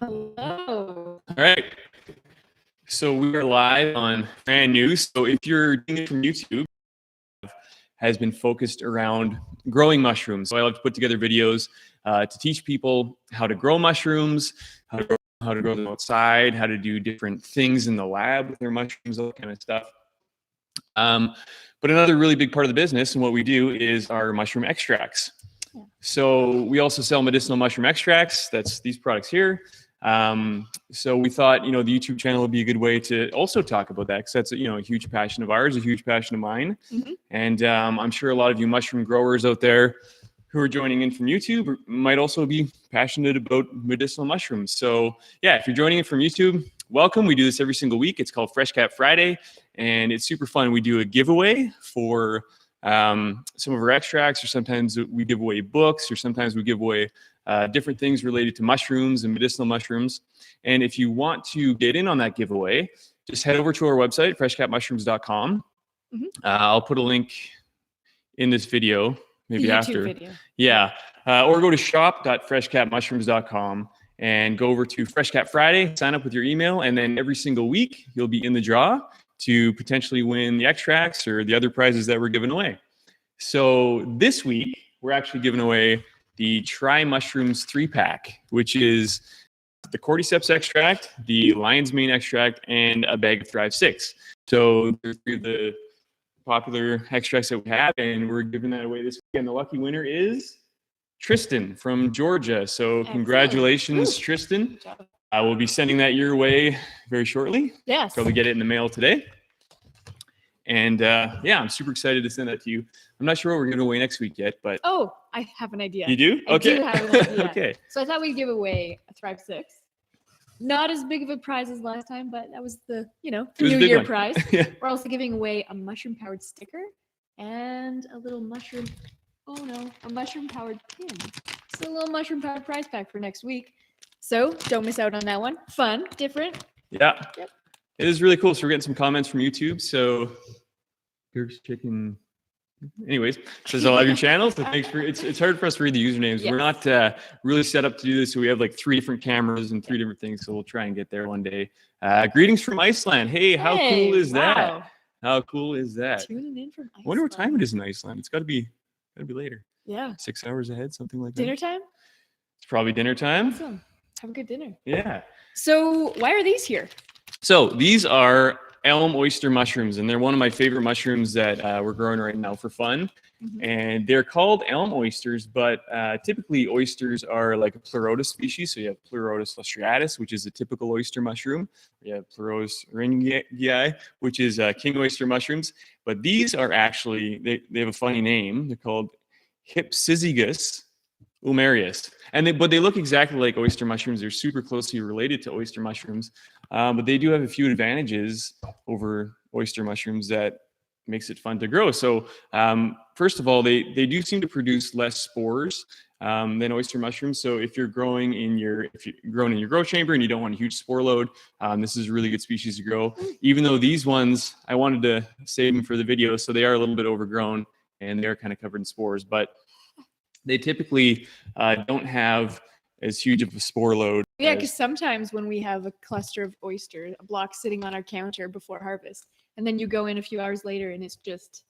Hello. All right. So we are live on brand new. So if you're doing it from YouTube, has been focused around growing mushrooms. So I love to put together videos to teach people how to grow mushrooms, how to grow them outside, how to do different things in the lab with their mushrooms, all that kind of stuff. But another really big part of the business and what we do is our mushroom extracts. So we also sell medicinal mushroom extracts. That's these products here. So we thought, the YouTube channel would be a good way to also talk about that, because that's, a huge passion of ours, a huge passion of mine. Mm-hmm. And I'm sure a lot of you mushroom growers out there who are joining in from YouTube might also be passionate about medicinal mushrooms. So yeah, if you're joining in from YouTube, welcome. We do this every single week. It's called Fresh Cap Friday, and it's super fun. We do a giveaway for some of our extracts, or sometimes we give away books, or sometimes we give away different things related to mushrooms and medicinal mushrooms. And if you want to get in on that giveaway, just head over to our website, freshcapmushrooms.com. Mm-hmm. I'll put a link in this video, maybe the after. Video. Yeah. Or go to shop.freshcapmushrooms.com and go over to Fresh Cap Friday, sign up with your email, and then every single week you'll be in the draw to potentially win the extracts or the other prizes that we're giving away. So this week, we're actually giving away the Try Mushrooms 3-pack, which is the Cordyceps extract, the Lion's Mane extract, and a bag of Thrive 6. So they're three of the popular extracts that we have, and we're giving that away this week. And the lucky winner is Tristan from Georgia. So congratulations, Tristan. I will be sending that your way very shortly. Yes. Probably get it in the mail today. And I'm super excited to send that to you. I'm not sure what we're giving away next week yet, but... Oh, I have an idea. You do? Okay. I do have an idea. Okay. So I thought we'd give away a Thrive 6. Not as big of a prize as last time, but that was the New Year prize. Yeah. We're also giving away a mushroom-powered sticker and a little mushroom-powered pin. So a little mushroom-powered prize pack for next week. So don't miss out on that one. Fun, different. Yeah. Yep. It is really cool. So we're getting some comments from YouTube. So here's chicken. Anyways, says I love your channel. So thanks for it's hard for us to read the usernames. Yes. We're not really set up to do this. So we have like 3 different cameras and 3 different things. So we'll try and get there one day. Greetings from Iceland. Hey, how cool is that? How cool is that? Tuning in from Iceland. I wonder what time it is in Iceland. It's gotta be later. Yeah. 6 hours ahead, something like that. Dinner time? It's probably dinner time. Awesome. Have a good dinner. Yeah. So why are these here? So these are Elm Oyster mushrooms, and they're one of my favorite mushrooms that we're growing right now for fun. Mm-hmm. And they're called Elm Oysters, but typically oysters are like a Pleurotus species. So you have Pleurotus lustreatus, which is a typical oyster mushroom. You have Pleurotus ringii, which is king oyster mushrooms. But these are actually, they have a funny name. They're called Hypsizygus ulmarius. But they look exactly like oyster mushrooms. They're super closely related to oyster mushrooms. But they do have a few advantages over oyster mushrooms that makes it fun to grow. So first of all, they do seem to produce less spores than oyster mushrooms. So if you're growing in your grow chamber and you don't want a huge spore load, this is a really good species to grow. Even though these ones, I wanted to save them for the video, so they are a little bit overgrown and they're kind of covered in spores, but they typically don't have as huge of a spore load. Yeah, because sometimes when we have a cluster of oysters, a block sitting on our counter before harvest, and then you go in a few hours later and it's just,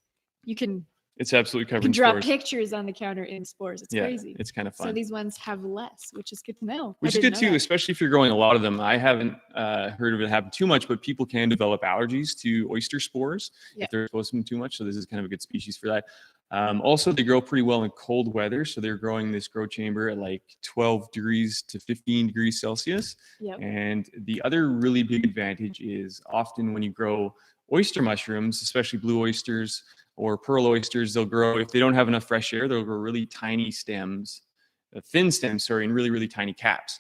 it's absolutely covered in draw spores. Pictures on the counter in spores. It's crazy. It's kind of fun. So these ones have less, which is good to know. Which is good too, especially if you're growing a lot of them. I haven't heard of it happen too much, but people can develop allergies to oyster spores if they're exposed to them too much. So this is kind of a good species for that. Also, they grow pretty well in cold weather. So they're growing in this grow chamber at like 12 degrees to 15 degrees Celsius. Yep. And the other really big advantage is often when you grow oyster mushrooms, especially blue oysters or pearl oysters, they'll grow, if they don't have enough fresh air, they'll grow really tiny stems, thin stems, and really, really tiny caps.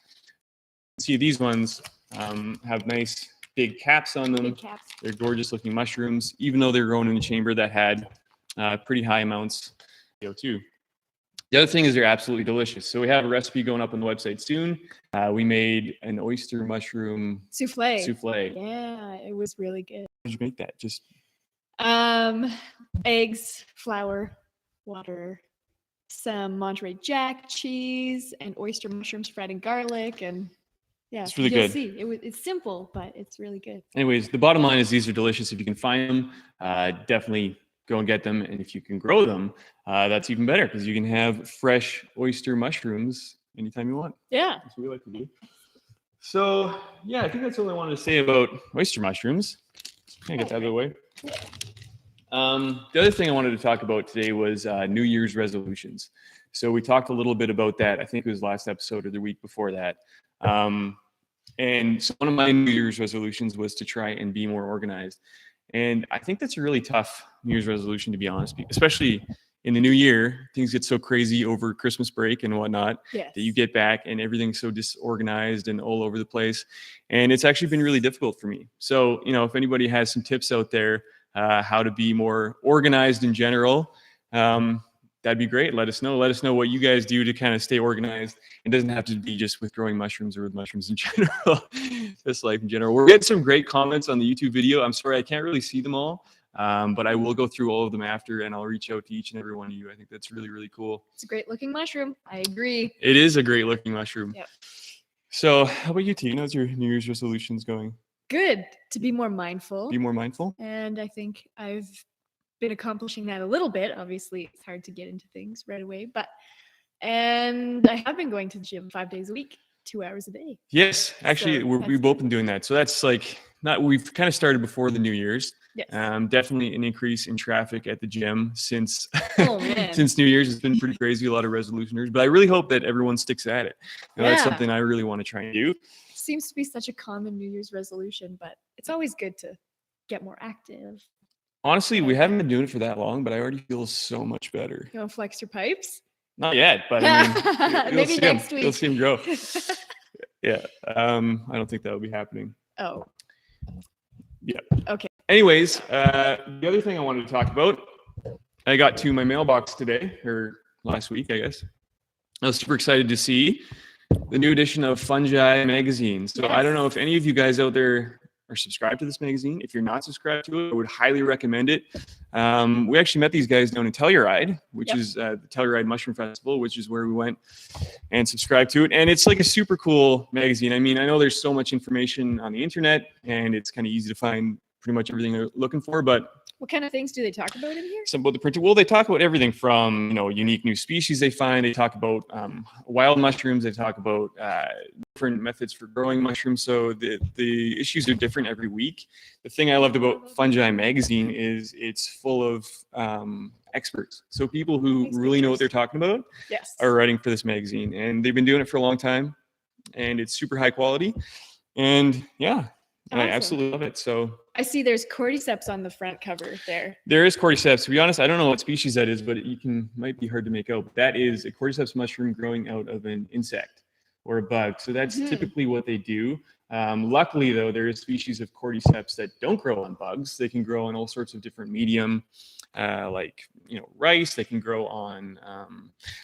See, these ones have nice big caps on them. They're gorgeous looking mushrooms, even though they're grown in a chamber that had pretty high amounts of CO2. The other thing is they're absolutely delicious. So we have a recipe going up on the website soon. We made an oyster mushroom souffle. Yeah, it was really good. How did you make that? Just eggs, flour, water, some Monterey Jack cheese, and oyster mushrooms fried in garlic, and Yeah, it's really you'll good. see. It's simple, but it's really good. Anyways, the bottom line is these are delicious. If you can find them, definitely go and get them. And if you can grow them, that's even better because you can have fresh oyster mushrooms anytime you want. Yeah. That's what we like to do. So yeah, I think that's all I wanted to say about oyster mushrooms. Can I get that out of the way? The other thing I wanted to talk about today was New Year's resolutions. So we talked a little bit about that. I think it was last episode or the week before that. And so one of my New Year's resolutions was to try and be more organized. And I think that's a really tough New Year's resolution, to be honest, especially in the new year. Things get so crazy over Christmas break and whatnot that you get back and everything's so disorganized and all over the place. And it's actually been really difficult for me. So, if anybody has some tips out there, how to be more organized in general, that'd be great. Let us know. Let us know what you guys do to kind of stay organized. It doesn't have to be just with growing mushrooms or with mushrooms in general, just life in general. We're getting some great comments on the YouTube video. I'm sorry, I can't really see them all, but I will go through all of them after and I'll reach out to each and every one of you. I think that's really, really cool. It's a great looking mushroom. I agree. It is a great looking mushroom. Yep. So how about you, T? How's your New Year's resolutions going? Good. To be more mindful. Be more mindful? And I think I've been accomplishing that a little bit. Obviously, it's hard to get into things right away, and I have been going to the gym 5 days a week, 2 hours a day. Yes, actually, So we've both been doing that. So that's we've kind of started before the New Year's. Yes. Definitely an increase in traffic at the gym since man. since New Year's. It's been pretty crazy, a lot of resolutioners, but I really hope that everyone sticks at it. That's something I really want to try and do. Seems to be such a common New Year's resolution, but it's always good to get more active. Honestly, we haven't been doing it for that long, but I already feel so much better. You want to flex your pipes? Not yet, but I mean, maybe next week. You'll see him grow. Yeah, I don't think that will be happening. Oh. Yeah. Okay. Anyways, the other thing I wanted to talk about, I got to my mailbox today, or last week, I guess. I was super excited to see the new edition of Fungi magazine. So I don't know if any of you guys out there are subscribed to this magazine. If you're not subscribed to it, I would highly recommend it. We actually met these guys down in Telluride, which is the Telluride Mushroom Festival, which is where we went and subscribed to it. And it's like a super cool magazine. I mean, I know there's so much information on the internet and it's kind of easy to find pretty much everything they're looking for, but what kind of things do they talk about in here? Some about the printer. Well, they talk about everything from, unique new species they find. They talk about wild mushrooms. They talk about different methods for growing mushrooms. So the issues are different every week. The thing I loved about Fungi magazine is it's full of experts. So people who really know what they're talking about are writing for this magazine. And they've been doing it for a long time. And it's super high quality. And I absolutely love it. So I see there's Cordyceps on the front cover there. There is Cordyceps. To be honest, I don't know what species that is, but might be hard to make out. But that is a Cordyceps mushroom growing out of an insect or a bug. So that's typically what they do. Luckily, though, there is species of Cordyceps that don't grow on bugs. They can grow on all sorts of different medium, like rice. They can grow on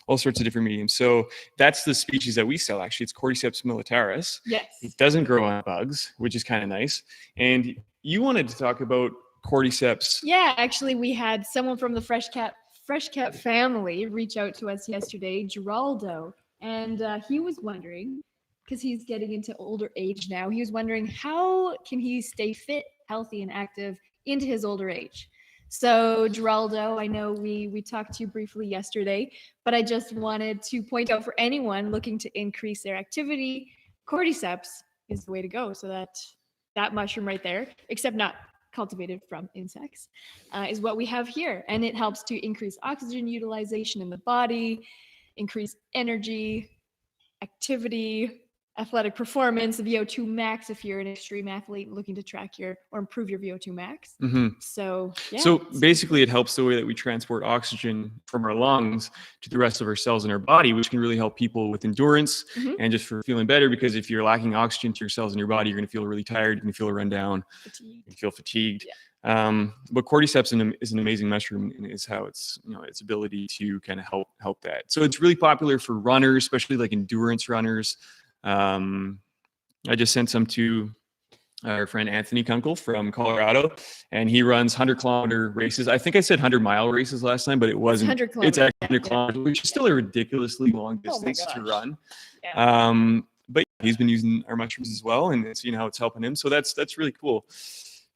all sorts of different mediums. So that's the species that we sell. Actually, it's Cordyceps militaris. Yes. It doesn't grow on bugs, which is kind of nice. And you wanted to talk about Cordyceps. Yeah, actually, we had someone from the Freshcap family reach out to us yesterday, Geraldo, and he was wondering, because he's getting into older age now, he was wondering how can he stay fit, healthy, and active into his older age. So Geraldo, I know we talked to you briefly yesterday, but I just wanted to point out for anyone looking to increase their activity, Cordyceps is the way to go. So that mushroom right there, except not cultivated from insects, is what we have here. And it helps to increase oxygen utilization in the body, increase energy, activity, athletic performance, VO2 max if you're an extreme athlete looking to track or improve your VO2 max. So basically it helps the way that we transport oxygen from our lungs to the rest of our cells in our body, which can really help people with endurance and just for feeling better, because if you're lacking oxygen to your cells in your body, you're going to feel really tired, you're going to feel run down, you feel fatigued. But Cordyceps is an amazing mushroom, and is how its ability to kind of help that. So it's really popular for runners, especially like endurance runners. I just sent some to our friend Anthony Kunkel from Colorado, and he runs 100-kilometer races. I think I said 100-mile races last time, but it wasn't. It's actually 100 kilometers, which is still a ridiculously long distance to run. But he's been using our mushrooms as well, and seeing how it's helping him. So that's really cool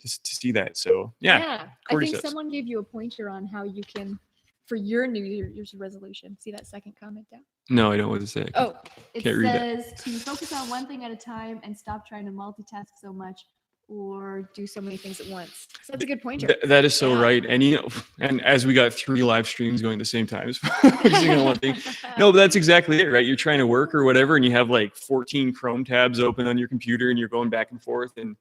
just to see that. So yeah. I think Cordyceps. someone gave you a pointer on how you can, for your New Year's resolution. See that second comment down? No, I don't want to say. Oh, it Can't read says to focus on one thing at a time and stop trying to multitask so much or do so many things at once. So that's a good pointer. That is so Yeah. right. And and as we got 3 live streams going at the same time, focusing on one thing. No, but that's exactly it, right? You're trying to work or whatever, and you have like 14 Chrome tabs open on your computer, and you're going back and forth. And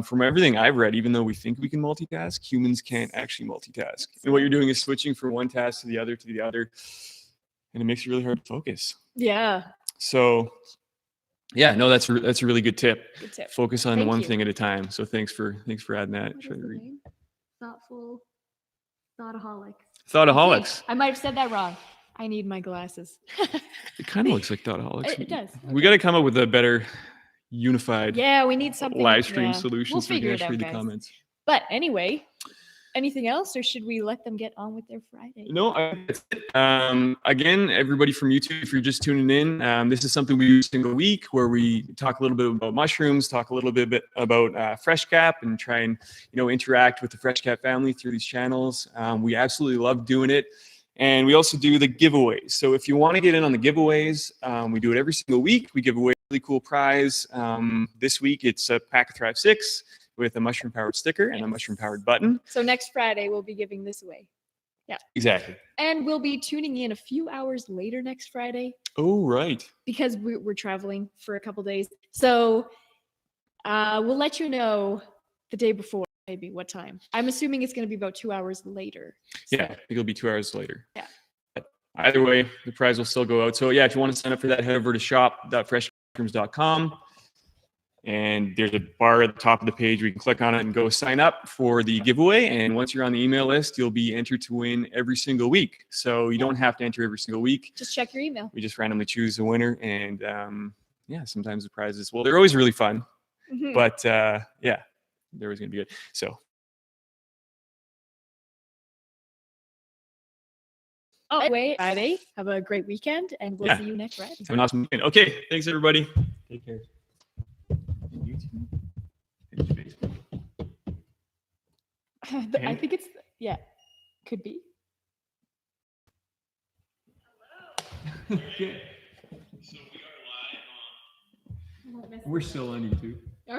from everything I've read, even though we think we can multitask, humans can't actually multitask. And what you're doing is switching from one task to the other, and it makes it really hard to focus. Yeah. So yeah, no, that's a really good tip. Good tip. Focus on Thank one you. thing at a time. So thanks for adding that. What is the name? Thoughtful Thoughtaholics. Thoughtaholics. Okay, I might have said that wrong. I need my glasses. It kind of looks like Thoughtaholics. It does. We got to come up with a better unified Yeah, we need something. live stream yeah. solution We'll so we can figure it actually out, read the guys. comments. But anyway, anything else, or should we let them get on with their Friday? No, that's it. Again, everybody from YouTube, if you're just tuning in, this is something we do a single week where we talk a little bit about mushrooms, talk a little bit about FreshCap, and try and interact with the FreshCap family through these channels. We absolutely love doing it. And we also do the giveaways. So if you want to get in on the giveaways, we do it every single week. We give away a really cool prize. This week, it's a pack of Thrive 6 with a mushroom-powered sticker and a mushroom-powered button. So next Friday, we'll be giving this away. Yeah. Exactly. And we'll be tuning in a few hours later next Friday Oh, right. because we're traveling for a couple days. So we'll let you know the day before, maybe what time. I'm assuming it's going to be about 2 hours later. So, Yeah, I think it'll be 2 hours later. Yeah. But either way, the prize will still go out. So yeah, if you want to sign up for that, head over to shop.freshcapfriday.com. And there's a bar at the top of the page where you can click on it and go sign up for the giveaway. And once you're on the email list, you'll be entered to win every single week. So you don't have to enter every single week. Just check your email. We just randomly choose a winner. And yeah, sometimes the prizes, well, they're always really fun. Mhm. But yeah, they're always going to be good. So. Oh, anyway, Friday. Have a great weekend, and we'll Yeah. see you next Friday. Have an awesome weekend. Okay, thanks everybody. Take care. YouTube and Facebook. I think it's, yeah, could be. Okay. So we are live on. We're still on YouTube.